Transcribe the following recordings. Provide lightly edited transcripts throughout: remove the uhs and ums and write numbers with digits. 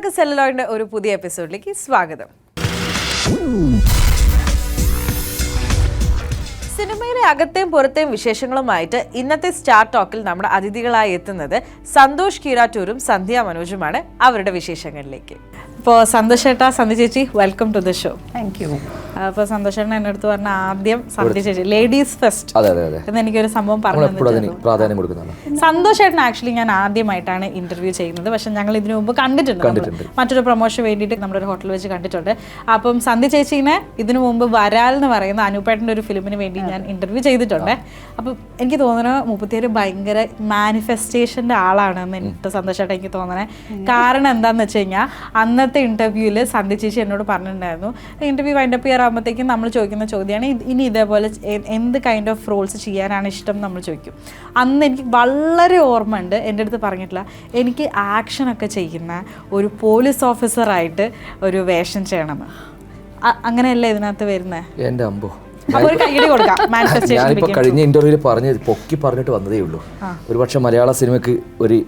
എല്ലാവർക്കും സെല്ലുലോയിഡിന്റെ ഒരു പുതിയ എപ്പിസോഡിലേക്ക് സ്വാഗതം. സിനിമയിലെ അകത്തെയും പുറത്തെയും വിശേഷങ്ങളുമായിട്ട് ഇന്നത്തെ സ്റ്റാർ ടോക്കിൽ നമ്മുടെ അതിഥികളായി എത്തുന്നത് സന്തോഷ് കീരാറ്റൂരും സന്ധ്യ മനോജുമാണ്. അവരുടെ വിശേഷങ്ങളിലേക്ക്. ഇപ്പോൾ സന്തോഷ് ചേട്ടാ, സന്ധ്യ ചേച്ചി, welcome to the show. Thank you. അപ്പോൾ സന്തോഷ് ചേട്ടൻ എൻ്റെ അടുത്ത് പറഞ്ഞ ആദ്യം സന്ധ്യ ചേച്ചി ലേഡീസ് ഫസ്റ്റ് എന്ന് എനിക്കൊരു സംഭവം പറഞ്ഞു. സന്തോഷ് ചേട്ടൻ ആക്ച്വലി ഞാൻ ആദ്യമായിട്ടാണ് ഇന്റർവ്യൂ ചെയ്യുന്നത്. പക്ഷെ ഞങ്ങൾ ഇതിനു മുമ്പ് കണ്ടിട്ടുണ്ട്, മറ്റൊരു പ്രൊമോഷൻ വേണ്ടിയിട്ട് നമ്മുടെ ഒരു ഹോട്ടലിൽ വെച്ച് കണ്ടിട്ടുണ്ട്. അപ്പം സന്ധ്യ ചേച്ചീനെ ഇതിനു മുമ്പ് വരാൽ എന്ന് പറയുന്ന അനൂപേട്ടൻ്റെ ഒരു ഫിലിമിന് വേണ്ടി ഞാൻ ഇന്റർവ്യൂ ചെയ്തിട്ടുണ്ട്. അപ്പം എനിക്ക് തോന്നുന്നു മുപ്പത്തിയേര് ഭയങ്കര മാനിഫെസ്റ്റേഷൻ്റെ ആളാണെന്ന് എനിക്ക് സന്തോഷ് ചേട്ടൻ എനിക്ക് തോന്നണേ. കാരണം എന്താണെന്ന് വെച്ച് കഴിഞ്ഞാൽ അന്നത്തെ ഇന്റർവ്യൂവിൽ സന്ധ്യ ചേച്ചി എന്നോട് പറഞ്ഞിട്ടുണ്ടായിരുന്നു, ഇന്റർവ്യൂ വൈൻഡപ്പ് ചെയ്യാറാകുമ്പോഴത്തേക്കും നമ്മൾ ചോദിക്കുന്ന ചോദ്യമാണ് ഇനി ഇതേപോലെ എന്ത് കൈൻഡ് ഓഫ് റോൾസ് ചെയ്യാനാണ് ഇഷ്ടം നമ്മൾ ചോദിക്കും. അന്ന് എനിക്ക് വളരെ ഓർമ്മയുണ്ട്, എൻ്റെ അടുത്ത് പറഞ്ഞിട്ടില്ല, എനിക്ക് ആക്ഷനൊക്കെ ചെയ്യുന്ന ഒരു പോലീസ് ഓഫീസറായിട്ട് ഒരു വേഷം ചെയ്യണമെന്ന്. അങ്ങനെയല്ലേ ഇതിനകത്ത് വരുന്നത്? എൻ്റെ അമ്പോ, ഞാനിപ്പോൾ കഴിഞ്ഞ ഇന്റർവ്യൂവിൽ പറഞ്ഞിട്ട് വന്നതേ ഉള്ളൂ. ഒരുപക്ഷെ മലയാള സിനിമയ്ക്ക് ഒരു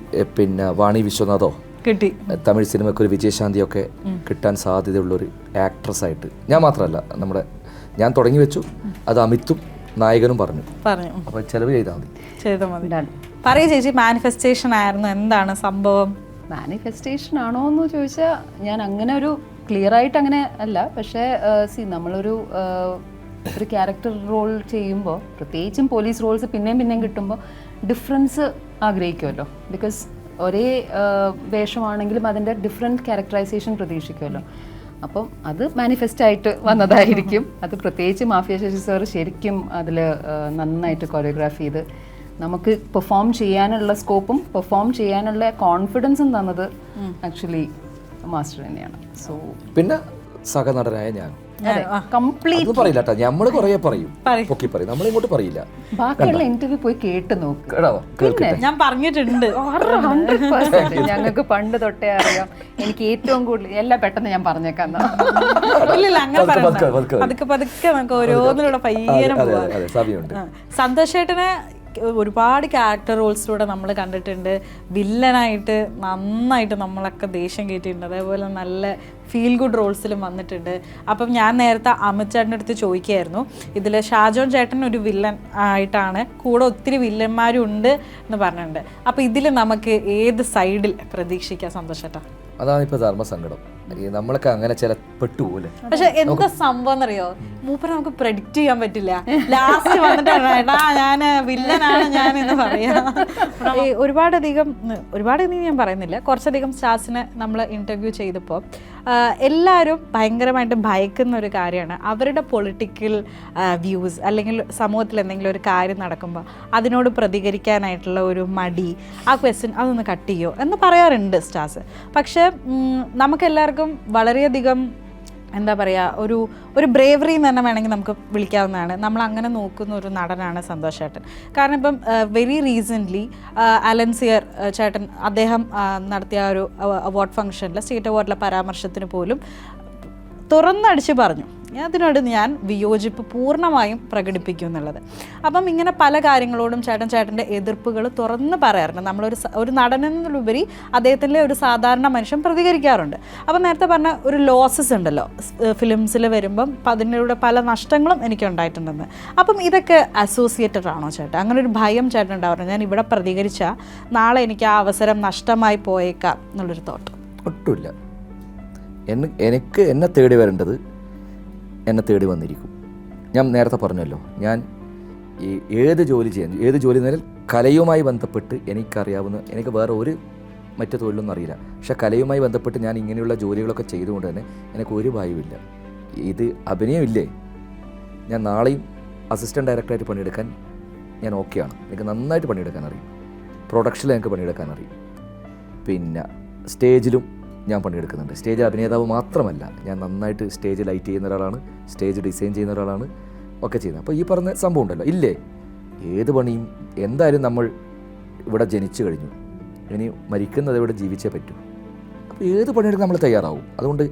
വാണി വിശ്വനാഥോ കിട്ടി, തമിഴ് സിനിമയ്ക്ക് ഒരു വിജയശാന്തിയൊക്കെ കിട്ടാൻ സാധ്യതയുള്ളൊരു ആക്ട്രസ്സായിട്ട് ഞാൻ മാത്രമല്ല, ഞാൻ തുടങ്ങി വെച്ചു, അത് അമിതും നായകനും പറഞ്ഞു. അപ്പോൾ ചെലവ് ചെയ്താൽ മതി. പറയൂ ചേച്ചി, മാനിഫെസ്റ്റേഷൻ ആയിരുന്നു, എന്താണ് സംഭവം? മാനിഫെസ്റ്റേഷൻ ആണോ എന്ന് ചോദിച്ചാൽ ഞാൻ അങ്ങനെ ഒരു ക്ലിയർ ആയിട്ട് അങ്ങനെ അല്ല. പക്ഷേ നമ്മളൊരു ക്യാരക്ടർ റോൾ ചെയ്യുമ്പോൾ, പ്രത്യേകിച്ചും പോലീസ് റോൾസ് പിന്നെയും കിട്ടുമ്പോൾ ഡിഫറൻസ് ആഗ്രഹിക്കുമല്ലോ. ബിക്കോസ് ഒരേ വേഷമാണെങ്കിലും അതിൻ്റെ ഡിഫറെൻറ്റ് ക്യാരക്ടറൈസേഷൻ പ്രതീക്ഷിക്കുമല്ലോ. അപ്പം അത് മാനിഫെസ്റ്റ് ആയിട്ട് വന്നതായിരിക്കും. അത് പ്രത്യേകിച്ച് മാഫിയ ശശി സാർ ശരിക്കും അതിൽ നന്നായിട്ട് കൊറിയോഗ്രാഫ് ചെയ്ത് നമുക്ക് പെർഫോം ചെയ്യാനുള്ള സ്കോപ്പും പെർഫോം ചെയ്യാനുള്ള കോൺഫിഡൻസും തന്നത് ആക്ച്വലി മാസ്റ്റർ തന്നെയാണ്. സോ പിന്നെ സഹനടനായ ഞാൻ കംപ്ലീറ്റ് പറയില്ല, നമ്മള് കുറേ പറയും, നമ്മളിങ്ങോട്ട് പറയില്ല. ബാക്കിയുള്ള ഇന്റർവ്യൂ പോയി കേട്ട് നോക്ക്. ഞാൻ പറഞ്ഞിട്ടുണ്ട്, 100% ഞങ്ങൾക്ക് പണ്ട് തൊട്ടേ അറിയാം. എനിക്ക് ഏറ്റവും കൂടുതൽ എല്ലാം പെട്ടെന്ന് ഞാൻ പറഞ്ഞേക്കാം. പതുക്കെ നമുക്ക് ഓരോന്നിലൂടെ പയ്യനെ പോവാം. സന്തോഷ് ചേട്ടനെ ഒരുപാട് ക്യാരക്ടർ റോൾസിലൂടെ നമ്മൾ കണ്ടിട്ടുണ്ട്. വില്ലനായിട്ട് നന്നായിട്ട് നമ്മളൊക്കെ ദേഷ്യം കയറ്റിയിട്ടുണ്ട്. അതേപോലെ നല്ല ഫീൽ ഗുഡ് റോൾസിലും വന്നിട്ടുണ്ട്. അപ്പം ഞാൻ നേരത്തെ അമിത് ചേട്ടൻ്റെ അടുത്ത് ചോദിക്കുകയായിരുന്നു, ഇതിൽ ഷാജോൺ ചേട്ടൻ ഒരു വില്ലൻ ആയിട്ടാണ്, കൂടെ ഒത്തിരി വില്ലന്മാരും ഉണ്ട് എന്ന് പറഞ്ഞിട്ടുണ്ട്. അപ്പം ഇതിൽ നമുക്ക് ഏത് സൈഡിൽ പ്രതീക്ഷിക്കാം സന്തോഷ് ചേട്ടാ? അതാണ് ഇപ്പോൾ ധർമ്മസങ്കടം. നമ്മളൊക്കെ അങ്ങനെ ചില പെട്ടുപോലെ. പക്ഷെ എന്താ സംഭവം എന്നറിയോ, മൂപ്പര് നമുക്ക് പ്രെഡിക്റ്റ് ചെയ്യാൻ പറ്റില്ല. ലാസ്റ്റ് വന്നിട്ടാണ് ഞാൻ വില്ലനാണ് ഞാൻ എന്ന് പറയാ. ഒരുപാടധികം ഞാൻ പറയുന്നില്ല, കുറച്ചധികം സ്റ്റാർസിനെ നമ്മൾ ഇന്റർവ്യൂ ചെയ്തപ്പോൾ എല്ലാവരും ഭയങ്കരമായിട്ട് ഭയക്കുന്ന ഒരു കാര്യമാണ് അവരുടെ പൊളിറ്റിക്കൽ വ്യൂസ്, അല്ലെങ്കിൽ സമൂഹത്തിൽ എന്തെങ്കിലും ഒരു കാര്യം നടക്കുമ്പോൾ അതിനോട് പ്രതികരിക്കാനായിട്ടുള്ള ഒരു മടി, ആ ക്വസ്റ്റ്യൻ അതൊന്ന് കട്ട് ചെയ്യോ എന്ന് പറയാറുണ്ട് സ്റ്റാർസ്. പക്ഷേ നമുക്കെല്ലാവർക്കും വളരെയധികം എന്താ പറയുക, ഒരു ബ്രേവറി എന്ന് തന്നെ വേണമെങ്കിൽ നമുക്ക് വിളിക്കാവുന്നതാണ്. നമ്മൾ അങ്ങനെ നോക്കുന്ന ഒരു നടനാണ് സന്തോഷ് ചേട്ടൻ. കാരണം ഇപ്പം വെരി റീസെൻ്റ്ലി അലൻസിയർ ചേട്ടൻ അദ്ദേഹം നടത്തിയ ഒരു അവാർഡ് ഫംഗ്ഷനിൽ സ്റ്റേറ്റ് അവാർഡിലെ പരാമർശത്തിന് പോലും തുറന്നടിച്ച് പറഞ്ഞു, അതിനോട് ഞാൻ വിയോജിപ്പ് പൂർണ്ണമായും പ്രകടിപ്പിക്കും എന്നുള്ളത്. അപ്പം ഇങ്ങനെ പല കാര്യങ്ങളോടും ചേട്ടൻ്റെ എതിർപ്പുകൾ തുറന്ന് പറയാറുണ്ട്. ഒരു നടനെന്നുപരി അദ്ദേഹത്തിൻ്റെ ഒരു സാധാരണ മനുഷ്യൻ പ്രതികരിക്കാറുണ്ട്. അപ്പം നേരത്തെ പറഞ്ഞ ഒരു ലോസസ് ഉണ്ടല്ലോ ഫിലിംസിൽ വരുമ്പം, അതിലൂടെ പല നഷ്ടങ്ങളും എനിക്കുണ്ടായിട്ടുണ്ടെന്ന്. അപ്പം ഇതൊക്കെ അസോസിയേറ്റഡ് ആണോ ചേട്ടാ? അങ്ങനെ ഒരു ഭയം ചേട്ടൻ ഉണ്ടാവാറുണ്ട്, ഞാൻ ഇവിടെ പ്രതികരിച്ചാൽ നാളെ എനിക്ക് ആ അവസരം നഷ്ടമായി പോയേക്കാം എന്നുള്ളൊരു തോട്ട്? ഒട്ടുമില്ല. എന്നെ തേടി വരേണ്ടത് എന്നെ തേടി വന്നിരിക്കും. ഞാൻ നേരത്തെ പറഞ്ഞല്ലോ, ഞാൻ ഏത് ജോലി എന്നാൽ കലയുമായി ബന്ധപ്പെട്ട് എനിക്ക് വേറെ ഒരു മറ്റു തൊഴിലൊന്നും അറിയില്ല. പക്ഷെ കലയുമായി ബന്ധപ്പെട്ട് ഞാൻ ഇങ്ങനെയുള്ള ജോലികളൊക്കെ ചെയ്തുകൊണ്ട് തന്നെ എനിക്ക് ഒരു ഭയമില്ല. ഇത് അഭിനയമില്ലേ, ഞാൻ നാളെയും അസിസ്റ്റൻറ്റ് ഡയറക്ടറായിട്ട് പണിയെടുക്കാൻ ഞാൻ ഓക്കെയാണ്. എനിക്ക് നന്നായിട്ട് പണിയെടുക്കാൻ അറിയും. പ്രൊഡക്ഷനിൽ എനിക്ക് പണിയെടുക്കാൻ അറിയും. പിന്നെ സ്റ്റേജിലും ഞാൻ പണിയെടുക്കുന്നുണ്ട്. സ്റ്റേജ് അഭിനേതാവ് മാത്രമല്ല, ഞാൻ നന്നായിട്ട് സ്റ്റേജ് ലൈറ്റ് ചെയ്യുന്ന ഒരാളാണ്, സ്റ്റേജ് ഡിസൈൻ ചെയ്യുന്ന ഒരാളാണ്, ഒക്കെ ചെയ്യുന്നത്. അപ്പോൾ ഈ പറഞ്ഞ സംഭവം ഉണ്ടല്ലോ, ഇല്ലേ, ഏത് പണിയും എന്തായാലും നമ്മൾ ഇവിടെ ജനിച്ചു കഴിഞ്ഞു, ഇനി മരിക്കുന്നത് ഇവിടെ ജീവിച്ചേ പറ്റൂ. അപ്പോൾ ഏത് പണിയെടുക്കാൻ നമ്മൾ തയ്യാറാവും. അതുകൊണ്ട്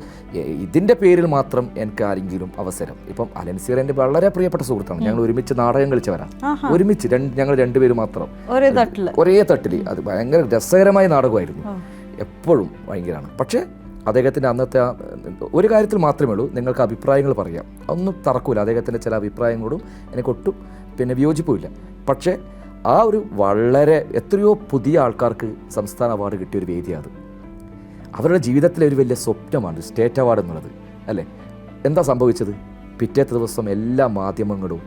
ഇതിൻ്റെ പേരിൽ മാത്രം എനിക്ക് ആരെങ്കിലും അവസരം, ഇപ്പം അലൻസിയർ എൻ്റെ വളരെ പ്രിയപ്പെട്ട സുഹൃത്താണ്, ഞങ്ങൾ ഒരുമിച്ച് നാടകം കളിച്ചവരാ, ഒരുമിച്ച് ഞങ്ങൾ രണ്ടുപേരും മാത്രം ഒരേ തട്ടിൽ. അത് ഭയങ്കര രസകരമായ നാടകമായിരുന്നു, എപ്പോഴും ഭയങ്കരമാണ്. പക്ഷേ അദ്ദേഹത്തിൻ്റെ അന്നത്തെ ഒരു കാര്യത്തിൽ മാത്രമേ ഉള്ളൂ, നിങ്ങൾക്ക് അഭിപ്രായങ്ങൾ പറയാം, ഒന്നും തറക്കൂല. അദ്ദേഹത്തിൻ്റെ ചില അഭിപ്രായങ്ങളോടും എനിക്കൊട്ടും വിയോജിപ്പുമില്ല. പക്ഷേ ആ ഒരു വളരെ എത്രയോ പുതിയ ആൾക്കാർക്ക് സംസ്ഥാന അവാർഡ് കിട്ടിയൊരു വേദിയാണ് അത്. അവരുടെ ജീവിതത്തിലെ ഒരു വലിയ സ്വപ്നമാണ് സ്റ്റേറ്റ് അവാർഡ് എന്നുള്ളത്, അല്ലേ? എന്താ സംഭവിച്ചത്? പിറ്റേത്തെ ദിവസം എല്ലാ മാധ്യമങ്ങളും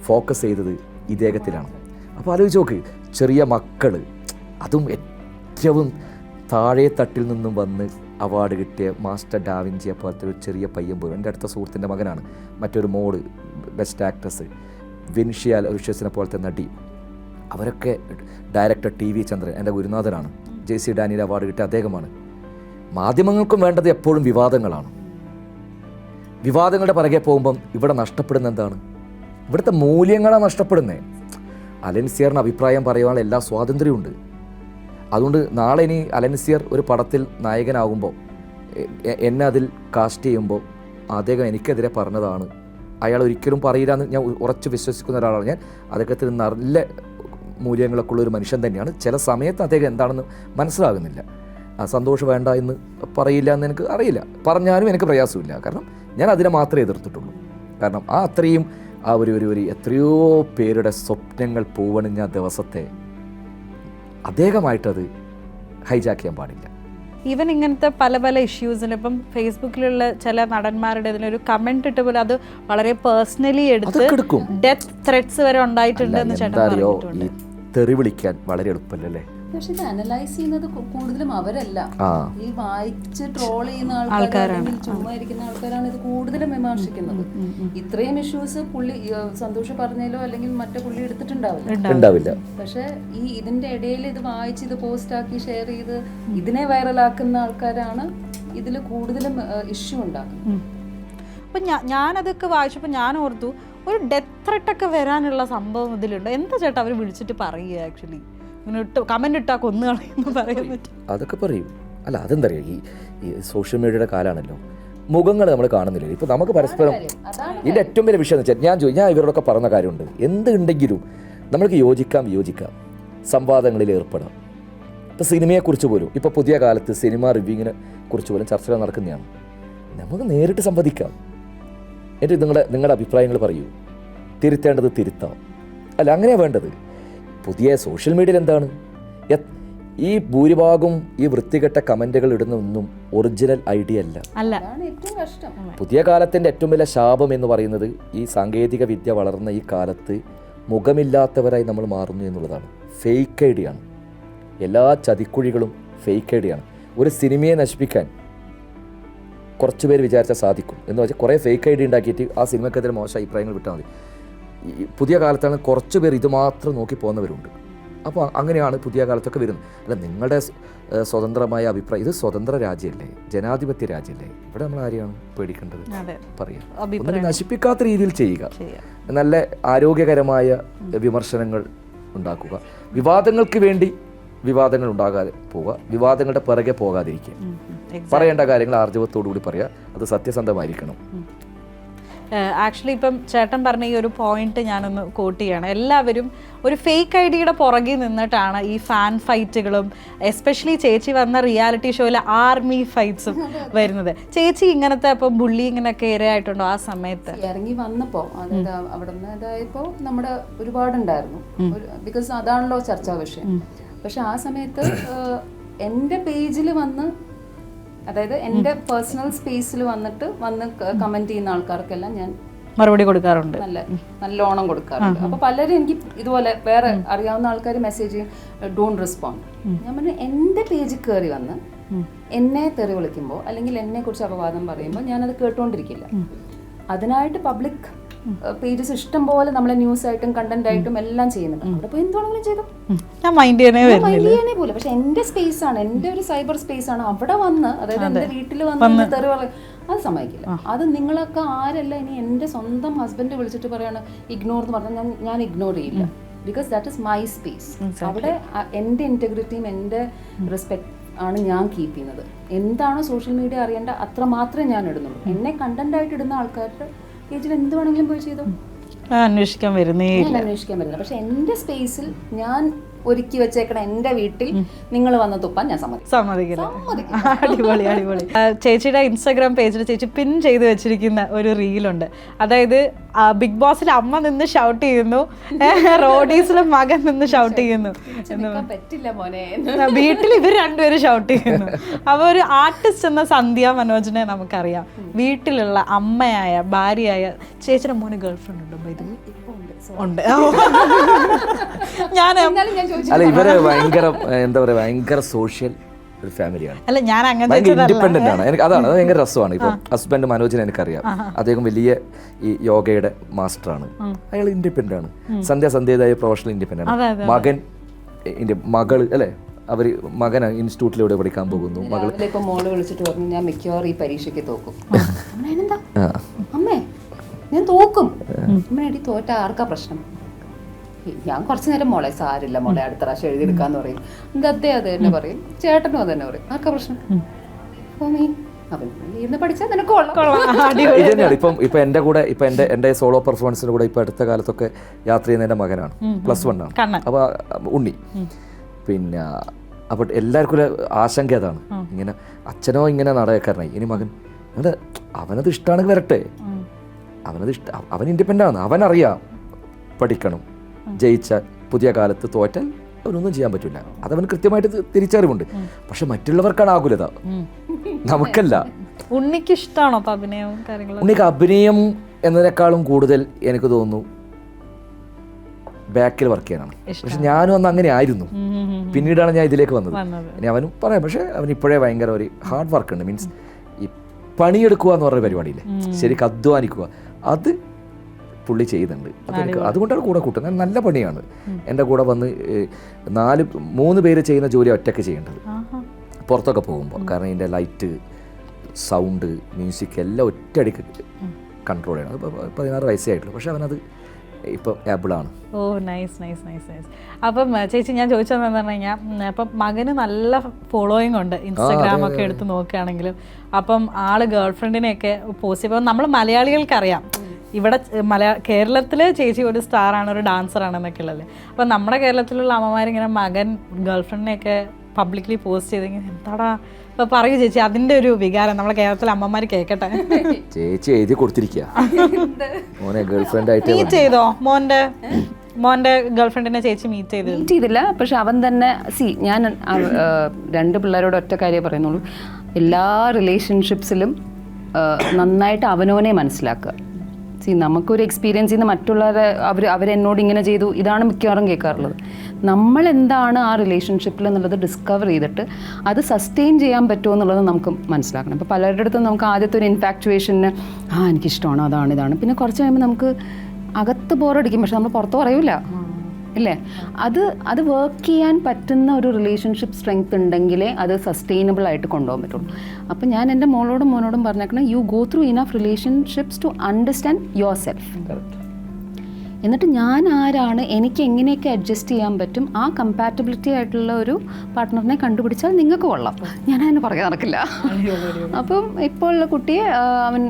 ഫോക്കസ് ചെയ്തത് ഇദ്ദേഹത്തിലാണ്. അപ്പോൾ ആലോചിച്ച് നോക്ക്, ചെറിയ മക്കൾ, അതും ഏറ്റവും താഴെ തട്ടിൽ നിന്നും വന്ന് അവാർഡ് കിട്ടിയ മാസ്റ്റർ ഡാവിഞ്ചിയെ പോലത്തെ ഒരു ചെറിയ പയ്യൻ പോലും, എൻ്റെ അടുത്ത സുഹൃത്തിൻ്റെ മകനാണ്, മറ്റൊരു മോള് ബെസ്റ്റ് ആക്ട്രസ്, വിൻഷിയ ലുഷ്യസിനെ പോലത്തെ നടി, അവരൊക്കെ ഡയറക്ടർ TV ചന്ദ്രൻ എൻ്റെ ഗുരുനാഥനാണ്, JC ഡാനിയൽ അവാർഡ് കിട്ടിയ അദ്ദേഹമാണ്. മാധ്യമങ്ങൾക്കും വേണ്ടത് എപ്പോഴും വിവാദങ്ങളാണ്. വിവാദങ്ങളുടെ പുറകെ പോകുമ്പം ഇവിടെ നഷ്ടപ്പെടുന്ന എന്താണ്? ഇവിടുത്തെ മൂല്യങ്ങളാണ് നഷ്ടപ്പെടുന്നത്. അലൻസിയറിന് അഭിപ്രായം പറയുവാനുള്ള എല്ലാ സ്വാതന്ത്ര്യമുണ്ട്. അതുകൊണ്ട് നാളെ ഇനി അലൻസിയർ ഒരു പടത്തിൽ നായകനാകുമ്പോൾ എന്നെ അതിൽ കാസ്റ്റ് ചെയ്യുമ്പോൾ അദ്ദേഹം എനിക്കെതിരെ പറഞ്ഞതാണ്, അയാൾ ഒരിക്കലും പറയില്ല എന്ന് ഞാൻ ഉറച്ച് വിശ്വസിക്കുന്ന ഒരാളാണ് ഞാൻ. അദ്ദേഹത്തിന് നല്ല മൂല്യങ്ങളൊക്കെ ഉള്ളൊരു മനുഷ്യൻ തന്നെയാണ്. ചില സമയത്ത് അദ്ദേഹം എന്താണെന്ന് മനസ്സിലാകുന്നില്ല. സന്തോഷം വേണ്ട എന്ന് പറയില്ല എന്ന് എനിക്ക് അറിയില്ല, പറഞ്ഞാലും എനിക്ക് പ്രയാസമില്ല. കാരണം ഞാൻ അതിനെ മാത്രമേ എതിർത്തിട്ടുള്ളൂ. കാരണം അത്രയും ഒരു എത്രയോ പേരുടെ സ്വപ്നങ്ങൾ പൂവണിഞ്ഞ ദിവസത്തെ അദ്ദേഹമായിട്ടത് ഹൈജാക്ക് ചെയ്യാൻ പാടില്ല. ഈവൻ ഇങ്ങനത്തെ പല പല ഇഷ്യൂസിന് ഇപ്പം ഫേസ്ബുക്കിലുള്ള ചില നടന്മാരുടെ ഇതിലൊരു കമന്റ് ഇട്ട് പോലും അത് വളരെ പേഴ്സണലി എടുത്ത് ഡെത്ത് ത്രെറ്റ്സ് വരെ ഉണ്ടായിട്ടുണ്ട് എന്ന് ചേട്ടൻ പറഞ്ഞിട്ടുണ്ട്. തെറി വിളിക്കാൻ വളരെ എളുപ്പമല്ലേ? പക്ഷെ ഇത് അനലൈസ് ചെയ്യുന്നത് കൂടുതലും അവരല്ല, ഈ വായിച്ച് ട്രോൾ ചെയ്യുന്ന ആൾക്കാരാണ്, ചുമ്മാ ഇരിക്കുന്ന ആൾക്കാരാണ് ഇത് കൂടുതലും വിമർശിക്കുന്നത്. ഇത്രയും ഇഷ്യൂസ് പുള്ളി സന്തോഷ് പറഞ്ഞാലോ അല്ലെങ്കിൽ മറ്റേ പുള്ളി എടുത്തിട്ടുണ്ടാവില്ല. പക്ഷെ ഈ ഇതിന്റെ ഇടയിൽ ഇത് വായിച്ച് ഇത് പോസ്റ്റ് ആക്കി ഷെയർ ചെയ്ത് ഇതിനെ വൈറലാക്കുന്ന ആൾക്കാരാണ് ഇതിൽ കൂടുതലും ഇഷ്യൂ ഉണ്ടാക്കുന്നത്. അപ്പൊ ഞാനതൊക്കെ വായിച്ചപ്പോൾ ഞാൻ ഓർത്തു, ഒരു ഡെത്ത് ത്രെട്ട് ഒക്കെ വരാനുള്ള സംഭവം ഇതിലുണ്ട്. എന്താ ചേട്ടാ അവർ വിളിച്ചിട്ട് പറയുക? ആക്ച്വലി കമന്റ് ഇട്ടാ കൊന്നുകളയെന്ന് പറയാൻ പറ്റും. അതൊക്കെ പറയും. അല്ല, അതെന്താ പറയുക, ഈ സോഷ്യൽ മീഡിയയുടെ കാലമാണല്ലോ, മുഖങ്ങൾ നമ്മൾ കാണുന്നില്ല. ഇപ്പോൾ നമുക്ക് പരസ്പരം ഇതിൻ്റെ ഏറ്റവും വലിയ വിഷയം എന്ന് വെച്ചാൽ ഞാൻ ഇവരോടൊക്കെ പറഞ്ഞ കാര്യമുണ്ട്, എന്തുണ്ടെങ്കിലും നമ്മൾക്ക് യോജിക്കാം, സംവാദങ്ങളിൽ ഏർപ്പെടാം. ഇപ്പോൾ സിനിമയെക്കുറിച്ച് പോലും ഇപ്പോൾ പുതിയ കാലത്ത് സിനിമ റിവ്യൂവിനെ കുറിച്ച് പോലും ചർച്ചകൾ നടക്കുന്നതാണ്. നമുക്ക് നേരിട്ട് സംവദിക്കാം. എന്നിട്ട് നിങ്ങളുടെ അഭിപ്രായങ്ങൾ പറയൂ, തിരുത്തേണ്ടത് തിരുത്താം. അല്ല, അങ്ങനെയാണ് വേണ്ടത്. പുതിയ സോഷ്യൽ മീഡിയയിൽ എന്താണ്, ഈ ഭൂരിഭാഗം ഈ വൃത്തികെട്ട കമൻറ്റുകൾ ഇടുന്നൊന്നും ഒറിജിനൽ ഐഡിയ അല്ല. പുതിയ കാലത്തിൻ്റെ ഏറ്റവും വലിയ ശാപം എന്ന് പറയുന്നത് ഈ സാങ്കേതിക വിദ്യ വളർന്ന ഈ കാലത്ത് മുഖമില്ലാത്തവരായി നമ്മൾ മാറുന്നു എന്നുള്ളതാണ്. ഫേക്ക് ഐഡിയാണ്. എല്ലാ ചതിക്കുഴികളും ഫേക്ക് ഐഡിയാണ്. ഒരു സിനിമയെ നശിപ്പിക്കാൻ കുറച്ച് പേര് വിചാരിച്ചാൽ സാധിക്കും എന്ന് വെച്ചാൽ കുറേ ഫേക്ക് ഐഡി ഉണ്ടാക്കിയിട്ട് ആ സിനിമക്കെതിരെ മോശം അഭിപ്രായങ്ങൾ വിട്ടാൽ മതി. ഈ പുതിയ കാലത്താണ് കുറച്ച് പേർ ഇത് മാത്രം നോക്കി പോകുന്നവരുണ്ട്. അപ്പോൾ അങ്ങനെയാണ് പുതിയ കാലത്തൊക്കെ വരുന്നത്. അല്ല, നിങ്ങളുടെ സ്വതന്ത്രമായ അഭിപ്രായം, ഇത് സ്വതന്ത്ര രാജ്യമല്ലേ, ജനാധിപത്യ രാജ്യമല്ലേ, ഇവിടെ നമ്മൾ ആരെയാണ് പേടിക്കേണ്ടത്? പറയാം, ഒന്നും നശിപ്പിക്കാത്ത രീതിയിൽ ചെയ്യുക, നല്ല ആരോഗ്യകരമായ വിമർശനങ്ങൾ ഉണ്ടാക്കുക, വിവാദങ്ങൾക്ക് വേണ്ടി വിവാദങ്ങൾ ഉണ്ടാകാതെ പോവുക, വിവാദങ്ങളുടെ പിറകെ പോകാതിരിക്കുക, പറയേണ്ട കാര്യങ്ങൾ ആർജവത്തോടു കൂടി പറയുക, അത് സത്യസന്ധമായിരിക്കണം. ആക്ച്വലി ഇപ്പം ചേട്ടൻ പറഞ്ഞ ഈ ഒരു പോയിന്റ് ഞാനൊന്ന് കോട്ട് ചെയ്യണം. എല്ലാവരും ഒരു ഫേക്ക് ഐഡിയുടെ പുറകിൽ നിന്നിട്ടാണ് ഈ ഫാൻ ഫൈറ്റുകളും എസ്പെഷ്യലി ചേച്ചി വന്ന റിയാലിറ്റി ഷോയിലെ ആർമി ഫൈറ്റ്സും വരുന്നത്. ചേച്ചി ഇങ്ങനത്തെ ഇപ്പം ബുള്ളിങ്ങിനൊക്കെ ഇരയായിട്ടുണ്ടോ ആ സമയത്ത്? ഇറങ്ങി വന്നപ്പോൾ അതായത് അവിടെ നിന്ന് ഇതായപ്പോൾ നമ്മുടെ ഒരുപാടുണ്ടായിരുന്നു, ബിക്കോസ് അതാണല്ലോ ചർച്ചാ വിഷയം. പക്ഷെ ആ സമയത്ത് എൻ്റെ പേജിൽ വന്ന്, അതായത് എൻ്റെ പേഴ്സണൽ സ്പേസിൽ വന്ന് കമന്റ് ചെയ്യുന്ന ആൾക്കാർക്കെല്ലാം ഞാൻ മറുപടി കൊടുക്കാറുണ്ട്, നല്ലോണം കൊടുക്കാറുണ്ട്. അപ്പൊ പലരും എനിക്ക് ഇതുപോലെ വേറെ അറിയാവുന്ന ആൾക്കാർ മെസ്സേജ് ചെയ്യും, ഡോണ്ട് റെസ്പോണ്ട്. ഞാൻ പറഞ്ഞു, എൻ്റെ പേജിൽ കയറി വന്ന് എന്നെ തെറി വിളിക്കുമ്പോൾ അല്ലെങ്കിൽ എന്നെ കുറിച്ച് അപവാദം പറയുമ്പോൾ ഞാനത് കേട്ടുകൊണ്ടിരിക്കില്ല. അതിനായിട്ട് പബ്ലിക് പേജസ് ഇഷ്ടം പോലെ നമ്മളെ ന്യൂസ് ആയിട്ടും കണ്ടന്റ് ആയിട്ടും എല്ലാം ചെയ്യുന്നുണ്ട്. അവിടെ പോയി എന്തുവാണെങ്കിലും ചെയ്തു, ഞാൻ മൈൻഡ് ചെയ്യാനേ പോലെ. പക്ഷെ എന്റെ സ്പേസ് ആണ്, എന്റെ ഒരു സൈബർ സ്പേസ് ആണ്. അവിടെ വന്ന്, അതായത് എന്റെ വീട്ടിൽ വന്ന് തെറി അത് സമ്മതിക്കില്ല. അത് നിങ്ങളൊക്കെ ആരല്ല ഇനി എന്റെ സ്വന്തം ഹസ്ബൻഡ് വിളിച്ചിട്ട് പറയാണ് ഇഗ്നോർ എന്ന് പറഞ്ഞാൽ ഞാൻ ഇഗ്നോർ ചെയ്യില്ല. Because that is my space. അവിടെ എന്റെ ഇന്റഗ്രിറ്റിയും എന്റെ റെസ്പെക്ട് ആണ് ഞാൻ കീപ്പ് ചെയ്യുന്നത്. എന്താണോ സോഷ്യൽ മീഡിയ അറിയേണ്ട അത്ര മാത്രമേ ഞാൻ ഇടുന്നുള്ളൂ. എന്നെ കണ്ടന്റ് ആയിട്ട് ഇടുന്ന ആൾക്കാരുടെ പേജിൽ എന്ത് വേണമെങ്കിലും പോയി ചെയ്തോ, അന്വേഷിക്കാൻ വരുന്നില്ല. പക്ഷെ എൻ്റെ സ്പേസിൽ ഞാൻ ഒരുക്കി വെച്ചേക്കണ എൻ്റെ വീട്ടിൽ നിങ്ങൾ വന്ന് തുപ്പാൻ ഞാൻ സമ്മതിക്കും. സമ്മതിക്കില്ല. അടിപൊളി അടിപൊളി. ചേച്ചിയുടെ ഇൻസ്റ്റാഗ്രാം പേജിൽ ചേച്ചി പിൻ ചെയ്ത് വെച്ചിരിക്കുന്ന ഒരു റീലുണ്ട്. അതായത് ബിഗ് ബോസിൽ അമ്മ നിന്ന് ഷൗട്ട് ചെയ്യുന്നു, റോഡീസിലെ മകൻ നിന്ന് ഷൗട്ട് ചെയ്യുന്നു, പറ്റില്ല മോനെ, വീട്ടിൽ ഇവർ രണ്ടുപേരും ഷൗട്ട് ചെയ്യുന്നു. അപ്പൊ ഒരു ആർട്ടിസ്റ്റ് എന്ന സന്ധ്യ മനോജിനെ നമുക്കറിയാം. വീട്ടിലുള്ള അമ്മയായ ഭാര്യയായ ചേച്ചിയുടെ മോന് ഗേൾ ഫ്രണ്ട് ഉണ്ടോ? ഇത് ഉണ്ട്. ഞാൻ അല്ല, ഇവര് ഭയങ്കര എന്താ പറയാ, ഭയങ്കര സോഷ്യൽ ഒരു ഫാമിലിയാണ്. അല്ല, ഞാൻ അങ്ങനെ ഇൻഡിപെൻഡന്റ് ആണ്. എനിക്ക് അതാണ്, അത് ഭയങ്കര രസമാണ്. ഇപ്പൊ ഹസ്ബൻഡ് മനോജിനെ എനിക്കറിയാം. അദ്ദേഹം വലിയ ഈ യോഗയുടെ മാസ്റ്ററാണ്. അയാൾ ഇൻഡിപെൻഡന്റ് ആണ്. സന്ധ്യതായ പ്രൊഫഷണൽ ഇൻഡിപെൻഡന്റ് ആണ്. മകള് അല്ലെ, അവര് മകന് ഇൻസ്റ്റിറ്റ്യൂട്ടിലൂടെ പഠിക്കാൻ പോകുന്നു. മകള് ഇപ്പൊ മോള് വിളിച്ചിട്ട് പറഞ്ഞു ഞാൻ മിക്കവാറും ഈ പരീക്ഷയ്ക്ക് തോക്കും. അമ്മേ ഞാൻ തോക്കും. അമ്മേടി തോറ്റ ആർക്കാ പ്രശ്നം? ഞാൻ കുറച്ചു നേരം മോളെ സാരില്ല മോളെ അടുത്ത പ്രാവശ്യം എഴുതിയെടുക്കാന്ന് പറയും. അതെ അത് തന്നെ പറയും. ചേട്ടനും അത് തന്നെ പറയും. ആർക്കാ പ്രശ്നം? പഠിച്ചാൽ നിനക്ക് ഇതന്നെയാണ്. ഇപ്പൊ എന്റെ കൂടെ എന്റെ സോളോ പെർഫോമൻസിന്റെ കൂടെ ഇപ്പൊ അടുത്ത കാലത്തൊക്കെ യാത്ര ചെയ്യുന്ന എന്റെ മകനാണ്. +1 ആണ്. അപ്പൊ ഉണ്ണി പിന്നെ അപ്പൊ എല്ലാവർക്കും ആശങ്ക അതാണ്, ഇങ്ങനെ അച്ഛനോ ഇങ്ങനെ നാടകക്കാരനായി, ഇനി മകൻ അവനത് ഇഷ്ടമാണെങ്കിൽ വരട്ടെ. അവൻ ഇൻഡിപെൻഡൻ്റ് ആണ്. അവനറിയാം പഠിക്കണം, ജയിച്ചാൽ പുതിയ കാലത്ത് തോറ്റാൽ അവനൊന്നും ചെയ്യാൻ പറ്റില്ല. അതവന് കൃത്യമായിട്ട് തിരിച്ചറിവുണ്ട്. പക്ഷെ മറ്റുള്ളവർക്കാണ് ആകുലത, നമുക്കല്ല. ഉണ്ണിക്ക് ഇഷ്ടമാണോ അഭിനയവും കാര്യങ്ങളും? ഉണ്ണിക്ക് അഭിനയം എന്നതിനേക്കാളും കൂടുതൽ എനിക്ക് തോന്നുന്നു ബാക്കിൽ വർക്ക് ചെയ്യാനാണ്. പക്ഷെ ഞാനും അന്ന് അങ്ങനെ ആയിരുന്നു. പിന്നീടാണ് ഞാൻ ഇതിലേക്ക് വന്നത്. ഇനി അവനും പറയാം, പക്ഷെ അവൻ ഇപ്പോഴേ ഭയങ്കര ഒരു ഹാർഡ് വർക്ക് ഉണ്ട്. മീൻസ് ഈ പണിയെടുക്കുക എന്ന് പറഞ്ഞ പരിപാടിയില്ലേ, ശരിക്കും അധ്വാനിക്കുക, അത് പുള്ളി ചെയ്യുന്നുണ്ട്. അതുകൊണ്ടാണ് കൂടെ കൂട്ടുന്നത്. നല്ല പണിയാണ്. എൻ്റെ കൂടെ വന്ന് 3 പേര് ചെയ്യുന്ന ജോലി ഒറ്റയ്ക്ക് ചെയ്യേണ്ടത് പുറത്തൊക്കെ പോകുമ്പോൾ. കാരണം ഇതിൻ്റെ ലൈറ്റ്, സൗണ്ട്, മ്യൂസിക് എല്ലാം ഒറ്റയടിക്ക് കൺട്രോൾ ചെയ്യണം. അത് 16 വയസ്സേ ആയിട്ടുള്ളൂ. പക്ഷെ അവനത് ഇപ്പം ആപ്പിളാണ്. ഓ നൈസ് നൈസ് നൈസ് നൈസ്. അപ്പം ചേച്ചി ഞാൻ ചോദിച്ചതെന്ന് പറഞ്ഞു കഴിഞ്ഞാൽ, അപ്പം മകന് നല്ല ഫോളോയിങ് ഉണ്ട് ഇൻസ്റ്റാഗ്രാമൊക്കെ എടുത്ത് നോക്കുകയാണെങ്കിലും. അപ്പം ആള് ഗേൾ ഫ്രണ്ടിനെയൊക്കെ പോസ്റ്റ് ചെയ്യുമ്പോൾ നമ്മൾ മലയാളികൾക്കറിയാം ഇവിടെ കേരളത്തിൽ ചേച്ചി ഒരു സ്റ്റാറാണ്, ഒരു ഡാൻസറാണെന്നൊക്കെ ഉള്ളത്. അപ്പം നമ്മുടെ കേരളത്തിലുള്ള അമ്മമാരിങ്ങനെ മകൻ ഗേൾ ഫ്രണ്ടിനെയൊക്കെ പബ്ലിക്കലി പോസ്റ്റ് ചെയ്തെങ്കിൽ എന്താടാ ഇപ്പൊ പറയൂ ചേച്ചി, അതിന്റെ ഒരു വികാരം നമ്മളെ കേരളത്തിലെ അമ്മമാർ കേൾക്കട്ടെ. ചേച്ചി എഴുതി കൊടുത്തിരിക്കുക മോനെ ഗേൾ ഫ്രണ്ട് ആയിട്ട്. മീറ്റ് ചെയ്തോ മോന്റെ ഗേൾ ഫ്രണ്ടിനെ ചേച്ചി മീറ്റ് ചെയ്തില്ല. പക്ഷെ അവൻ തന്നെ ഞാൻ 2 പിള്ളേരോട് ഒറ്റ കാര്യം പറയുന്നുള്ളൂ, എല്ലാ റിലേഷൻഷിപ്സിലും നന്നായിട്ട് അവനവനെ മനസ്സിലാക്കുക. നമുക്കൊരു എക്സ്പീരിയൻസ് ചെയ്യുന്ന മറ്റുള്ളവരെ അവരെന്നോട് ഇങ്ങനെ ചെയ്തു, ഇതാണ് മിക്കവാറും കേൾക്കാറുള്ളത്. നമ്മളെന്താണ് ആ റിലേഷൻഷിപ്പിൽ എന്നുള്ളത് ഡിസ്കവർ ചെയ്തിട്ട് അത് സസ്റ്റെയിൻ ചെയ്യാൻ പറ്റുമോ എന്നുള്ളത് നമുക്ക് മനസ്സിലാക്കണം. ഇപ്പോൾ പലരുടെ അടുത്തും നമുക്ക് ആദ്യത്തെ ഒരു ഇൻഫാക്ച്വേഷന് എനിക്കിഷ്ടമാണ് അതാണ് ഇതാണ്, പിന്നെ കുറച്ച് കഴിയുമ്പോൾ നമുക്ക് അകത്ത് ബോറടിക്കും, പക്ഷെ നമ്മൾ പുറത്ത് പറയൂല ഇല്ലേ. അത് വർക്ക് ചെയ്യാൻ പറ്റുന്ന ഒരു റിലേഷൻഷിപ്പ് സ്ട്രെങ്ത് ഉണ്ടെങ്കിലേ അത് സസ്റ്റെയിനബിൾ ആയിട്ട് കൊണ്ടുപോകാൻ പറ്റുള്ളൂ. അപ്പം ഞാൻ എൻ്റെ മോളോടും മോനോടും പറഞ്ഞേക്കണം, you go through enough relationships to understand yourself. എന്നിട്ട് ഞാൻ ആരാണ്, എനിക്ക് എങ്ങനെയൊക്കെ അഡ്ജസ്റ്റ് ചെയ്യാൻ പറ്റും, ആ കമ്പാറ്റബിലിറ്റി ആയിട്ടുള്ള ഒരു പാർട്ട്ണറിനെ കണ്ടുപിടിച്ചാൽ നിങ്ങൾക്ക് കൊള്ളാം. ഞാനതിന് പറയാൻ നടക്കില്ല. അപ്പം ഇപ്പോൾ ഉള്ള കുട്ടിയെ അവൻ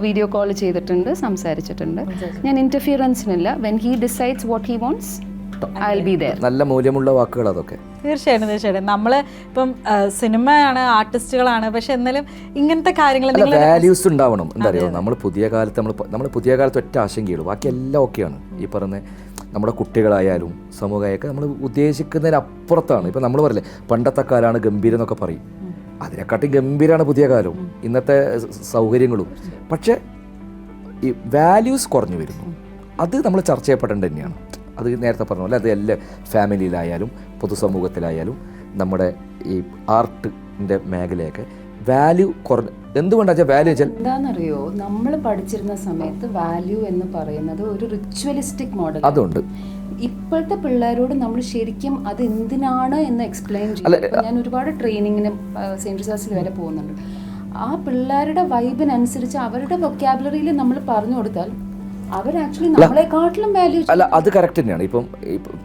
വീഡിയോ കോൾ ചെയ്തിട്ടുണ്ട്, സംസാരിച്ചിട്ടുണ്ട്. ഞാൻ ഇൻ്റർഫിയറൻസിനില്ല. When he decides what he wants I'll be there. നല്ല മൂല്യമുള്ള വാക്കുകൾ അതൊക്കെ. തീർച്ചയായിട്ടും നമ്മള് ഇപ്പം സിനിമയാണ്, ആർട്ടിസ്റ്റുകളാണ്, പക്ഷെ എന്നാലും ഇങ്ങനത്തെ കാര്യങ്ങൾ വാല്യൂസ് ഉണ്ടാവണം. എന്താ പറയുക, നമ്മൾ പുതിയ കാലത്ത് ഒറ്റ ആശങ്കയുള്ളൂ, ബാക്കി എല്ലാം ഓക്കെയാണ്. ഈ പറഞ്ഞ നമ്മുടെ കുട്ടികളായാലും സമൂഹമൊക്കെ നമ്മൾ ഉദ്ദേശിക്കുന്നതിനപ്പുറത്താണ്. ഇപ്പം നമ്മൾ പറയില്ലേ പണ്ടത്തെ കാലമാണ് ഗംഭീരം എന്നൊക്കെ പറയും, അതിനെക്കാട്ടി ഗംഭീരമാണ് പുതിയ കാലവും ഇന്നത്തെ സൗകര്യങ്ങളും. പക്ഷേ ഈ വാല്യൂസ് കുറഞ്ഞു വരുന്നു, അത് നമ്മൾ ചർച്ച ചെയ്യപ്പെടേണ്ടത് തന്നെയാണ്. അത് നേരത്തെ പറഞ്ഞ പോലെ അത് എല്ലാ ഫാമിലിയിലായാലും പൊതുസമൂഹത്തിലായാലും നമ്മുടെ ഈ ആർട്ടിൻ്റെ മേഖലയൊക്കെ വാല്യൂ കുറഞ്ഞ. എന്തുകൊണ്ടാ വാല്യൂ വെച്ചാൽ എന്താണെന്നറിയോ, നമ്മൾ പഠിച്ചിരുന്ന സമയത്ത് വാല്യൂ എന്ന് പറയുന്നത് ഒരു റിച്വലിസ്റ്റിക് മോഡൽ. അതുകൊണ്ട് ഇപ്പോഴത്തെ പിള്ളേരോട് നമ്മൾ ശരിക്കും അത് എന്തിനാണ് എന്ന് എക്സ്പ്ലെയിൻ ചെയ്യും. ഞാൻ ഒരുപാട് ട്രെയിനിങ്ങിന് സെയിൻറ്റ് ജോസഫിൽ വരെ പോകുന്നുണ്ട്. ആ പിള്ളേരുടെ വൈബിനനുസരിച്ച് അവരുടെ വൊക്കാബുലറിയിൽ നമ്മൾ പറഞ്ഞു കൊടുത്താൽ അല്ല, അത് കറക്റ്റ് തന്നെയാണ്. ഇപ്പം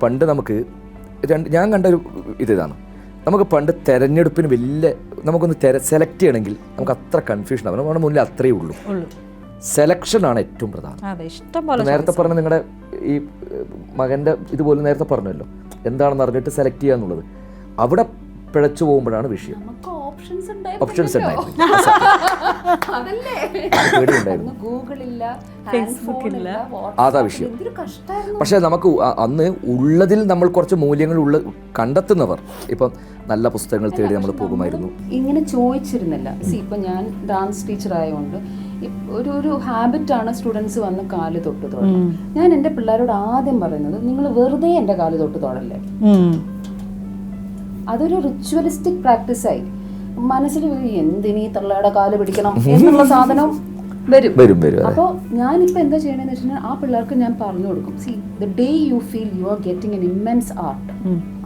പണ്ട് നമുക്ക് ഞാൻ കണ്ട ഒരു ഇതാണ്, നമുക്ക് പണ്ട് തെരഞ്ഞെടുപ്പിന് നമുക്കൊന്ന് സെലക്ട് ചെയ്യണമെങ്കിൽ നമുക്ക് അത്ര കൺഫ്യൂഷൻ ആവും. നമ്മുടെ മുന്നിൽ അത്രയേ ഉള്ളൂ. സെലക്ഷനാണ് ഏറ്റവും പ്രധാനം. നേരത്തെ പറഞ്ഞ നിങ്ങളുടെ ഈ മകൻ്റെ ഇതുപോലെ നേരത്തെ പറഞ്ഞല്ലോ, എന്താണെന്ന് അറിഞ്ഞിട്ട് സെലക്ട് ചെയ്യുക എന്നുള്ളത്. അവിടെ പിഴച്ചു പോകുമ്പോഴാണ് വിഷയം. ഓപ്ഷൻസ് ഉണ്ടായിരുന്നു. അതാ വിഷയം. പക്ഷെ നമുക്ക് അന്ന് ഉള്ളതിൽ നമ്മൾ കുറച്ച് മൂല്യങ്ങൾ കണ്ടെത്തുന്നവർ ഇപ്പം നല്ല പുസ്തകങ്ങൾ തേടി നമ്മൾ പോകുമായിരുന്നു. ഇങ്ങനെ ചോദിച്ചിരുന്നില്ല. ഇപ്പൊ ഞാൻ ഡാൻസ് ടീച്ചർ ആയതുകൊണ്ട് ഒരു ഹാബിറ്റാണ് സ്റ്റുഡൻസ് വന്ന് കാല് തൊട്ട് തൊടണം. ഞാൻ എൻ്റെ പിള്ളേരോട് ആദ്യം പറയുന്നത്, നിങ്ങൾ വെറുതെ എൻ്റെ കാല് തൊട്ട് തൊടല്ലേ. അതൊരു റിച്വലിസ്റ്റിക് പ്രാക്ടീസായി മനസ്സിൽ എന്തിനീ തള്ളയുടെ കാല് പിടിക്കണം എന്നുള്ള സാധനം വരും. അപ്പോൾ ഞാനിപ്പോൾ എന്താ ചെയ്യണമെന്ന് വെച്ചാൽ ആ പിള്ളേർക്ക് ഞാൻ പറഞ്ഞു കൊടുക്കും, C the day you feel you are getting N immense art,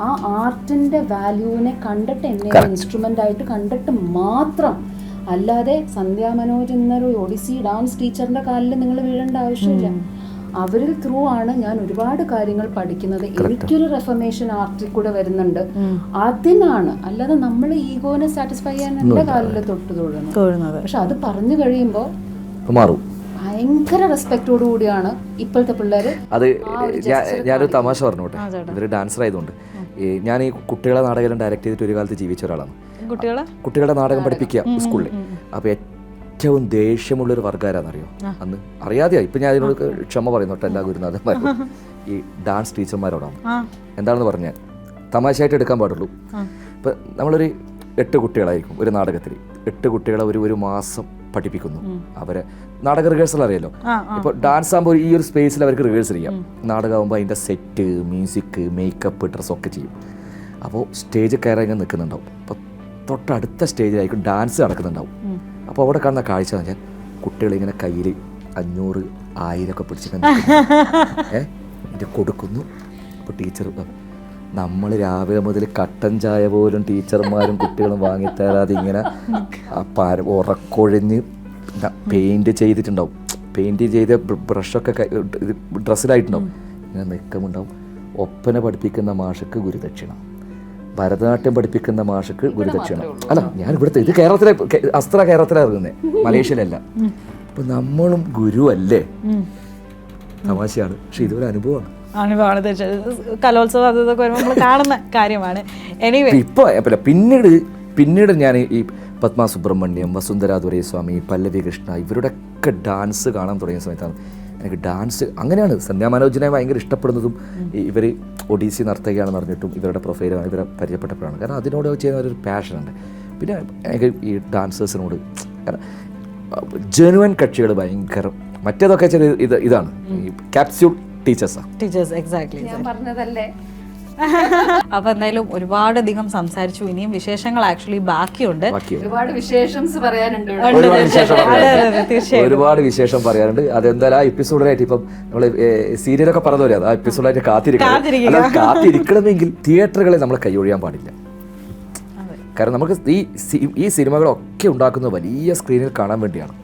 ആ ആർട്ടിന്റെ വാല്യൂവിനെ കണ്ടിട്ട് എന്നെ ഇൻസ്ട്രുമെന്റ് ആയിട്ട് കണ്ടിട്ട് മാത്രം, അല്ലാതെ സന്ധ്യ മനോജ് എന്നൊരു ഒഡിസി ഡാൻസ് ടീച്ചറിന്റെ കാലിൽ നിങ്ങൾ വീഴേണ്ട ആവശ്യമില്ല. അവരിൽ ത്രൂ ആണ് ഞാൻ ഒരുപാട് കാര്യങ്ങൾ പഠിക്കുന്നത്. എനിക്കൊരു റെഫർമേഷൻ ആർട്ടിൽ കൂടെ വരുന്നുണ്ട്. അതിനാണ്, അല്ലാതെ നമ്മൾ ഈഗോനെ സാറ്റിസ്ഫൈ ചെയ്യാൻ എൻ്റെ കാലിൽ തൊട്ട് തൊഴുന്നത്. പക്ഷെ അത് പറഞ്ഞു കഴിയുമ്പോൾ മാറും. ഭയങ്കര റെസ്പെക്റ്റോടു കൂടിയാണ് ഇപ്പോഴത്തെ പിള്ളേർ. അത് ഞാനൊരു തമാശ പറഞ്ഞോട്ടെ, ഇവര് ഡാൻസർ ആയതുകൊണ്ട്. ഞാൻ ഈ കുട്ടികളെ നാടകം ഡയറക്റ്റ് ചെയ്തിട്ട് ഒരു കാലത്ത് ജീവിച്ച ഒരാളാണ്. കുട്ടികളെ നാടകം പഠിപ്പിക്കുക സ്കൂളിൽ. അപ്പോൾ ഏറ്റവും ദേഷ്യമുള്ളൊരു വർഗ്ഗാരാന്നറിയോ അന്ന്? അറിയാതെയാ. ഇപ്പം ഞാൻ അതിനോട് ക്ഷമ പറയുന്നു കേട്ടോ എല്ലാ ഗുരുനാഥന്മാരും. ഈ ഡാൻസ് ടീച്ചർമാരോടാണ്. എന്താണെന്ന് പറഞ്ഞാൽ തമാശയായിട്ട് എടുക്കാൻ പാടുള്ളൂ. ഇപ്പം നമ്മളൊരു 8 കുട്ടികളായിരിക്കും ഒരു നാടകത്തിൽ. 8 കുട്ടികളെ ഒരു മാസം പഠിപ്പിക്കുന്നു. അവരെ നാടക റിഹേഴ്സൽ അറിയാലോ. ഇപ്പോൾ ഡാൻസ് ആകുമ്പോൾ ഈ ഒരു സ്പേസിൽ അവർക്ക് റിഹേഴ്സൽ ചെയ്യാം. നാടകമാകുമ്പോൾ അതിൻ്റെ സെറ്റ്, മ്യൂസിക്, മേക്കപ്പ്, ഡ്രസ്സൊക്കെ ചെയ്യും. അപ്പോൾ സ്റ്റേജ് കയറി ഇങ്ങനെ നിൽക്കുന്നുണ്ടാവും. അപ്പോൾ തൊട്ടടുത്ത സ്റ്റേജിലായിരിക്കും ഡാൻസ് നടക്കുന്നുണ്ടാവും. അപ്പോൾ അവിടെ കാണുന്ന കാഴ്ച എന്ന് വെച്ചാൽ കുട്ടികളിങ്ങനെ കയ്യിൽ 500, 1000 ഒക്കെ പിടിച്ചിട്ട് ഇത് കൊടുക്കുന്നു. അപ്പോൾ ടീച്ചർ, നമ്മൾ രാവിലെ മുതൽ കട്ടൻ ചായ പോലും ടീച്ചർമാരും കുട്ടികളും വാങ്ങിത്തരാതെ ഇങ്ങനെ ഉറക്കൊഴിഞ്ഞ് പെയിൻറ് ചെയ്തിട്ടുണ്ടാവും. പെയിൻറ് ചെയ്ത ബ്രഷൊക്കെ ഡ്രസ്സിലായിട്ടുണ്ടാവും. ഇങ്ങനെ നിൽക്കുന്നുണ്ടാവും. ഒപ്പന പഠിപ്പിക്കുന്ന മാഷക്ക് ഗുരുദക്ഷിണ, ഭരതനാട്യം പഠിപ്പിക്കുന്ന മാഷക്ക് ഗുരുദക്ഷിണ. അല്ല, ഞാൻ ഇവിടുത്തെ ഇത് കേരളത്തിലെ കേരളത്തിലാണ് ഇറങ്ങുന്നത്, മലേഷ്യയിലല്ല. അപ്പം നമ്മളും ഗുരു അല്ലേ? തമാശയാണ്, പക്ഷെ ഇതൊരു അനുഭവമാണ്. കലോത്സവം അതൊക്കെ വരുമ്പോൾ നമ്മൾ കാണുന്ന കാര്യമാണ്. ഇപ്പോൾ പിന്നീട് ഞാൻ ഈ പത്മ സുബ്രഹ്മണ്യം, വസുന്ധര ദുരൈസ്വാമി, പല്ലവി കൃഷ്ണ ഇവരുടെയൊക്കെ ഡാൻസ് കാണാൻ തുടങ്ങിയ സമയത്താണ് എനിക്ക് ഡാൻസ് അങ്ങനെയാണ് സന്ധ്യ മനോജിനെ ഭയങ്കര ഇഷ്ടപ്പെടുന്നതും. ഇവർ ഒഡീസി നർത്തകിയാണെന്ന് പറഞ്ഞിട്ടും ഇവരുടെ പ്രൊഫൈലാണ് ഇവരെ പരിചയപ്പെട്ടപ്പോഴാണ്. കാരണം അതിനോട് ചെയ്യുന്ന ഒരു പാഷനുണ്ട്. പിന്നെ എനിക്ക് ഈ ഡാൻസേഴ്സിനോട് കാരണം ജെനുവൻ കക്ഷികൾ ഭയങ്കര, മറ്റേതൊക്കെ ചെറിയ ഇതാണ് ഈ ക്യാപ്സ്യൂൾ ടീച്ചേഴ്സ്. എക്സാക്ട്ലി ഞാൻ പറഞ്ഞതല്ലേ. അപ്പൊ എന്തായാലും ഒരുപാടധികം സംസാരിച്ചു. ഇനിയും വിശേഷങ്ങൾ ആക്ച്വലി ബാക്കിയുണ്ട്. ഒരുപാട് വിശേഷംസ് പറയാനുണ്ട്. ഒരുപാട് വിശേഷം പറയാനുണ്ട്. അതെന്തായാലും ആ എപ്പിസോഡിലായിട്ട് ഇപ്പം നമ്മള് സീരിയലൊക്കെ പറഞ്ഞു വരാം. ആ എപ്പിസോഡായിട്ട് കാത്തിരിക്കണമെങ്കിൽ തിയേറ്ററുകളെ നമ്മൾ കൈയൊഴിയാൻ പാടില്ല. കാരണം നമുക്ക് ഈ സിനിമകളൊക്കെ ഉണ്ടാക്കുന്നത് വലിയ സ്ക്രീനിൽ കാണാൻ വേണ്ടിയാണ്.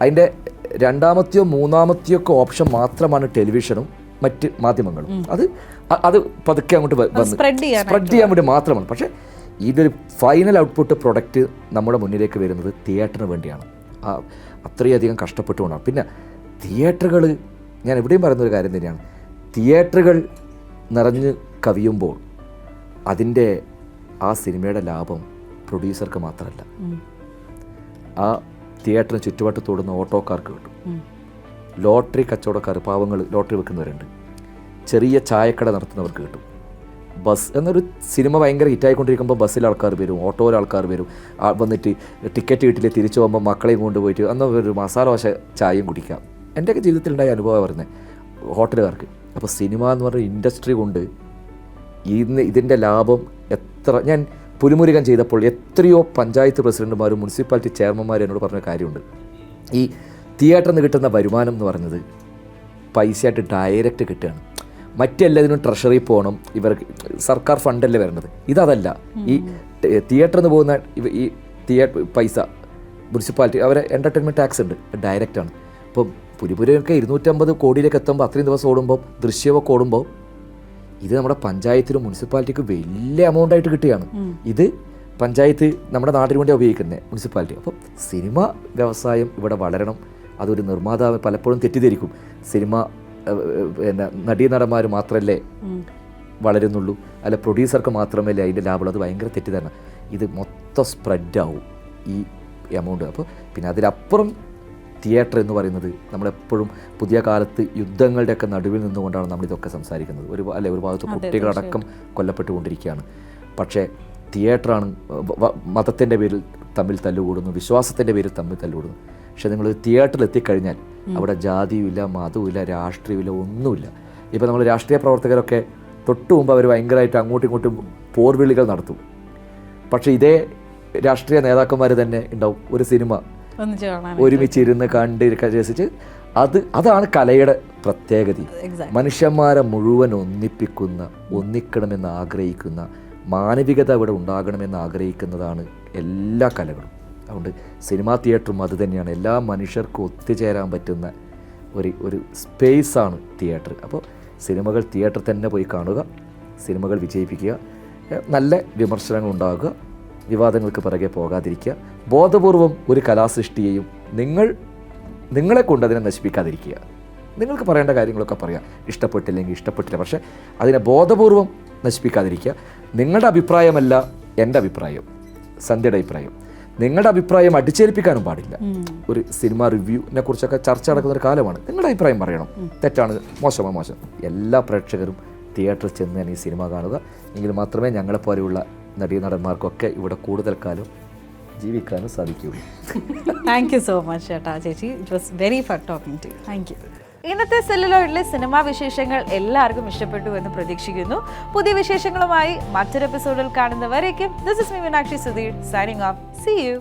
അതിൻ്റെ 2ാമത്തെയോ 3ാമത്തെയോ ഒക്കെ ഓപ്ഷൻ മാത്രമാണ് ടെലിവിഷനും മറ്റ് മാധ്യമങ്ങളും. അത് പതുക്കെ അങ്ങോട്ട് സ്പ്രെഡ് ചെയ്യാൻ വേണ്ടി മാത്രമാണ്. പക്ഷേ ഇതൊരു ഫൈനൽ ഔട്ട്പുട്ട് പ്രൊഡക്റ്റ് നമ്മുടെ മുന്നിലേക്ക് വരുന്നത് തിയേറ്ററിന് വേണ്ടിയാണ്. അത്രയധികം കഷ്ടപ്പെട്ടുകൊണ്ടാണ്. പിന്നെ തിയേറ്ററുകൾ, ഞാൻ എവിടെയും പറയുന്നൊരു കാര്യം തന്നെയാണ്, തിയേറ്ററുകൾ നിറഞ്ഞ് കവിയുമ്പോൾ അതിൻ്റെ ആ സിനിമയുടെ ലാഭം പ്രൊഡ്യൂസർക്ക് മാത്രമല്ല, ആ തിയേറ്ററിന് ചുറ്റുവട്ടത്തോടുന്ന ഓട്ടോക്കാർക്ക് കിട്ടും. ലോട്ടറി കച്ചവടക്കാർ, പാവങ്ങൾ ലോട്ടറി വെക്കുന്നവരുണ്ട്, ചെറിയ ചായക്കട നടത്തുന്നവർക്ക് കിട്ടും. ബസ് എന്നൊരു സിനിമ ഭയങ്കര ഹിറ്റായിക്കൊണ്ടിരിക്കുമ്പോൾ ബസ്സിൽ ആൾക്കാർ വരും, ഓട്ടോയിൽ ആൾക്കാർ വരും, വന്നിട്ട് ടിക്കറ്റ് കിട്ടില്ല തിരിച്ചു പോകുമ്പോൾ മക്കളെയും കൊണ്ടുപോയിട്ട് അന്ന് ഒരു മസാല ദോശ ചായയും കുടിക്കാം. എൻ്റെയൊക്കെ ജീവിതത്തിലുണ്ടായ അനുഭവം പറയുന്നത് ഹോട്ടലുകാർക്ക്. അപ്പോൾ സിനിമ എന്ന് പറഞ്ഞ ഇൻഡസ്ട്രി കൊണ്ട് ഇതിൻ്റെ ലാഭം എത്ര, ഞാൻ പുലിമുരുകൻ ചെയ്തപ്പോൾ എത്രയോ പഞ്ചായത്ത് പ്രസിഡന്റുമാരും മുനിസിപ്പാലിറ്റി ചെയർമാന്മാരും എന്നോട് പറഞ്ഞ കാര്യമുണ്ട്. ഈ തിയേറ്ററിൽ നിന്ന് കിട്ടുന്ന വരുമാനം എന്ന് പറഞ്ഞത് പൈസയായിട്ട് ഡയറക്റ്റ് കിട്ടുകയാണ്. മറ്റെല്ലാത്തിനും ട്രഷറി പോകണം, ഇവർക്ക് സർക്കാർ ഫണ്ടല്ലേ വരേണ്ടത്. ഇതല്ല. ഈ തിയേറ്ററിൽ നിന്ന് പോകുന്ന ഈ തിയേറ്റർ പൈസ മുനിസിപ്പാലിറ്റി അവരെ എൻ്റർടൈൻമെൻറ്റ് ടാക്സ് ഉണ്ട്, ഡയറക്റ്റാണ്. ഇപ്പോൾ പുലിപുരയൊക്കെ 250 കോടിയിലേക്ക് എത്തുമ്പോൾ അത്രയും ദിവസം ഓടുമ്പോൾ ദൃശ്യമൊക്കെ ഓടുമ്പോൾ ഇത് നമ്മുടെ പഞ്ചായത്തിനും മുനിസിപ്പാലിറ്റിക്ക് വലിയ എമൗണ്ടായിട്ട് കിട്ടുകയാണ്. ഇത് പഞ്ചായത്ത് നമ്മുടെ നാട്ടിന് വേണ്ടി ഉപയോഗിക്കുന്നത്, മുനിസിപ്പാലിറ്റി. അപ്പം സിനിമ വ്യവസായം ഇവിടെ വളരണം. അതൊരു നിർമ്മാതാവ് പലപ്പോഴും തെറ്റിദ്ധരിക്കും. സിനിമ നടീനടന്മാർ മാത്രമല്ലേ വളരുന്നുള്ളൂ, അല്ല പ്രൊഡ്യൂസർക്ക് മാത്രമല്ലേ അതിൻ്റെ ലാഭമുള്ളൂ, അത് ഭയങ്കര തെറ്റിദ്ധാരണ. ഇത് മൊത്തം സ്പ്രെഡാവും ഈ എമൗണ്ട്. അപ്പോൾ പിന്നെ അതിലപ്പുറം തിയേറ്റർ എന്ന് പറയുന്നത് നമ്മളെപ്പോഴും പുതിയ കാലത്ത് യുദ്ധങ്ങളുടെയൊക്കെ നടുവിൽ നിന്നുകൊണ്ടാണ് നമ്മളിതൊക്കെ സംസാരിക്കുന്നത്. ഒരു ഭാഗത്ത് കുട്ടികളടക്കം കൊല്ലപ്പെട്ടുകൊണ്ടിരിക്കുകയാണ്. പക്ഷേ തിയേറ്ററാണ് മതത്തിൻ്റെ പേരിൽ തമ്മിൽ തല്ലുകൂടുന്നു, വിശ്വാസത്തിൻ്റെ പേരിൽ തമ്മിൽ തല്ലുകൂടുന്നു. പക്ഷേ നിങ്ങൾ തിയേറ്ററിൽ എത്തിക്കഴിഞ്ഞാൽ അവിടെ ജാതിയുമില്ല, മതവുമില്ല, രാഷ്ട്രീയമില്ല, ഒന്നുമില്ല. ഇപ്പോൾ നമ്മൾ രാഷ്ട്രീയ പ്രവർത്തകരൊക്കെ തൊട്ട് മുമ്പ് അവർ ഭയങ്കരമായിട്ട് അങ്ങോട്ടും ഇങ്ങോട്ടും പോർവിളികൾ നടത്തും. പക്ഷേ ഇതേ രാഷ്ട്രീയ നേതാക്കന്മാർ തന്നെ ഉണ്ടാവും ഒരു സിനിമ ഒരുമിച്ചിരുന്ന് കണ്ട് രസിച്ച്. അതാണ് കലയുടെ പ്രത്യേകത. മനുഷ്യന്മാരെ മുഴുവൻ ഒന്നിക്കണമെന്ന് ആഗ്രഹിക്കുന്ന, മാനവികത ഇവിടെ ഉണ്ടാകണമെന്ന് ആഗ്രഹിക്കുന്നതാണ് എല്ലാ കലകളും. അതുകൊണ്ട് സിനിമാ തിയേറ്ററും അത് തന്നെയാണ്. എല്ലാ മനുഷ്യർക്കും ഒത്തുചേരാൻ പറ്റുന്ന ഒരു സ്പേസാണ് തിയേറ്റർ. അപ്പോൾ സിനിമകൾ തിയേറ്ററിൽ തന്നെ പോയി കാണുക, സിനിമകൾ വിജയിപ്പിക്കുക, നല്ല വിമർശനങ്ങൾ ഉണ്ടാകുക, വിവാദങ്ങൾക്ക് പിറകെ പോകാതിരിക്കുക, ബോധപൂർവം ഒരു കലാസൃഷ്ടിയെയും നിങ്ങളെ കൊണ്ട് അതിനെ നശിപ്പിക്കാതിരിക്കുക. നിങ്ങൾക്ക് പറയേണ്ട കാര്യങ്ങളൊക്കെ പറയാം, ഇഷ്ടപ്പെട്ടില്ലെങ്കിൽ ഇഷ്ടപ്പെട്ടില്ല, പക്ഷേ അതിനെ ബോധപൂർവം നശിപ്പിക്കാതിരിക്കുക. നിങ്ങളുടെ അഭിപ്രായമല്ല എൻ്റെ അഭിപ്രായം, സന്ധ്യയുടെ അഭിപ്രായം. നിങ്ങളുടെ അഭിപ്രായം അടിച്ചേൽപ്പിക്കാനും പാടില്ല. ഒരു സിനിമ റിവ്യൂവിനെ കുറിച്ചൊക്കെ ചർച്ച നടക്കുന്ന ഒരു കാലമാണ്. നിങ്ങളുടെ അഭിപ്രായം പറയണം, തെറ്റാണ്, മോശം. എല്ലാ പ്രേക്ഷകരും തിയേറ്ററിൽ ചെന്ന് തന്നെ ഈ സിനിമ കാണുക. എങ്കിൽ മാത്രമേ ഞങ്ങളെപ്പോലെയുള്ള നടീനടന്മാർക്കൊക്കെ ഇവിടെ കൂടുതൽ കാലം ജീവിക്കാനും സാധിക്കുകയുള്ളൂ. താങ്ക് യു സോ മച്ച് ചേട്ടാ, ചേച്ചി. It was very fun talking to you. Thank you. ഇന്നത്തെ സെല്ലുലോയിഡിലെ സിനിമാ വിശേഷങ്ങൾ എല്ലാവർക്കും ഇഷ്ടപ്പെട്ടു എന്ന് പ്രതീക്ഷിക്കുന്നു. പുതിയ വിശേഷങ്ങളുമായി മറ്റൊരു എപ്പിസോഡിൽ കാണുന്നവരേക്കും this is me Meenakshi Sudheer signing off. See you.